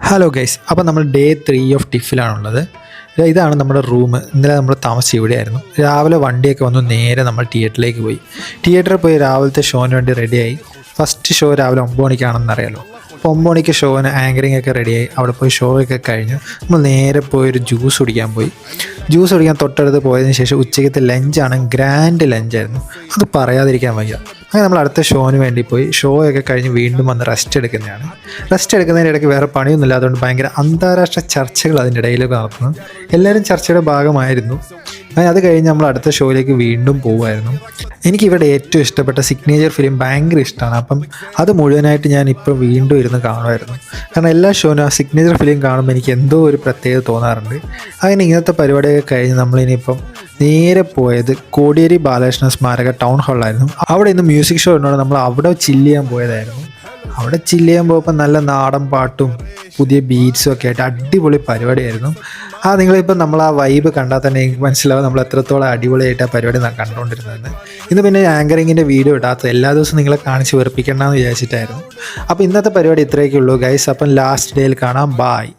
Hello guys, അപ്പോൾ നമ്മൾ day 3 of ടിഫിലാണുള്ളത്. ഇതാണ് നമ്മുടെ റൂം. ഇന്നലെ നമ്മൾ താമസിച്ച് ഇവിടെയായിരുന്നു. രാവിലെ വണ്ടിയൊക്കെ വന്നു നേരെ നമ്മൾ തിയേറ്ററിലേക്ക് പോയി. തിയേറ്ററിൽ പോയി രാവിലത്തെ ഷോന് വേണ്ടി റെഡിയായി. ഫസ്റ്റ് ഷോ രാവിലെ 9 മണിക്കാണെന്ന് അറിയാലോ. അപ്പോൾ 9 മണിക്ക് ഷോന് ആങ്കറിങ് ഒക്കെ റെഡിയായി. അവിടെ പോയി ഷോ ഒക്കെ കഴിഞ്ഞു നമ്മൾ നേരെ പോയി ഒരു ജ്യൂസ് കുടിക്കാൻ പോയി. ജ്യൂസ് കുടിക്കാൻ തൊട്ടടുത്ത് പോയതിന് ശേഷം ഉച്ചയ്ക്കത്തെ ലഞ്ചാണ്, ഗ്രാൻഡ് ലഞ്ചായിരുന്നു. അത് പറയാതിരിക്കാൻ വയ്യ. അങ്ങനെ നമ്മൾ അടുത്ത ഷോന് വേണ്ടി പോയി. ഷോ ഒക്കെ കഴിഞ്ഞ് വീണ്ടും വന്ന് റെസ്റ്റ് എടുക്കുന്നതാണ്. റെസ്റ്റ് എടുക്കുന്നതിൻ്റെ ഇടയ്ക്ക് വേറെ പണിയൊന്നുമില്ല. അതുകൊണ്ട് ഭയങ്കര അന്താരാഷ്ട്ര ചർച്ചകൾ അതിൻ്റെ ഇടയിലൊക്കെ നടത്തുന്നു. എല്ലാവരും ചർച്ചയുടെ ഭാഗമായിരുന്നു. അങ്ങനെ അത് കഴിഞ്ഞ് നമ്മൾ അടുത്ത ഷോയിലേക്ക് വീണ്ടും പോകുമായിരുന്നു. എനിക്ക് ഇവിടെ ഏറ്റവും ഇഷ്ടപ്പെട്ട സിഗ്നേച്ചർ ഫിലിം ഭയങ്കര ഇഷ്ടമാണ്. അപ്പം അത് മുഴുവനായിട്ട് ഞാൻ ഇപ്പോൾ വീണ്ടും ഇരുന്ന് കാണുമായിരുന്നു. കാരണം എല്ലാ ഷോനും ആ സിഗ്നേച്ചർ ഫിലിം കാണുമ്പോൾ എനിക്ക് എന്തോ ഒരു പ്രത്യേകത തോന്നാറുണ്ട്. അങ്ങനെ ഇങ്ങനത്തെ പരിപാടിയൊക്കെ കഴിഞ്ഞ് നമ്മളിനിയിപ്പം നേരെ പോയത് കോടിയേരി ബാലകൃഷ്ണ സ്മാരക ടൗൺ ഹാളിലായിരുന്നു. അവിടെ ഇന്ന് മ്യൂസിക് ഷോ ഉണ്ടോ, നമ്മൾ അവിടെ ചില്ല് ചെയ്യാൻ പോയതായിരുന്നു. അവിടെ ചില്ല് ചെയ്യാൻ പോയപ്പോൾ നല്ല നാടൻ പാട്ടും പുതിയ ബീറ്റ്സും ഒക്കെ ആയിട്ട് അടിപൊളി പരിപാടിയായിരുന്നു. നിങ്ങളിപ്പോൾ നമ്മൾ ആ വൈബ് കണ്ടാൽ തന്നെ എനിക്ക് മനസ്സിലാവും നമ്മൾ എത്രത്തോളം അടിപൊളിയായിട്ട് ആ പരിപാടി കണ്ടുകൊണ്ടിരുന്നതെന്ന്. ഇന്ന് പിന്നെ ആങ്കറിങ്ങിൻ്റെ വീഡിയോ ഇടാത്തത് എല്ലാ ദിവസവും നിങ്ങളെ കാണിച്ച് വെറുപ്പിക്കണമെന്ന് വിചാരിച്ചിട്ടായിരുന്നു. അപ്പോൾ ഇന്നത്തെ പരിപാടി ഇത്രയൊക്കെ ഉള്ളൂ ഗൈസ്. അപ്പം ലാസ്റ്റ് ഡേയിൽ കാണാം. ബായ്.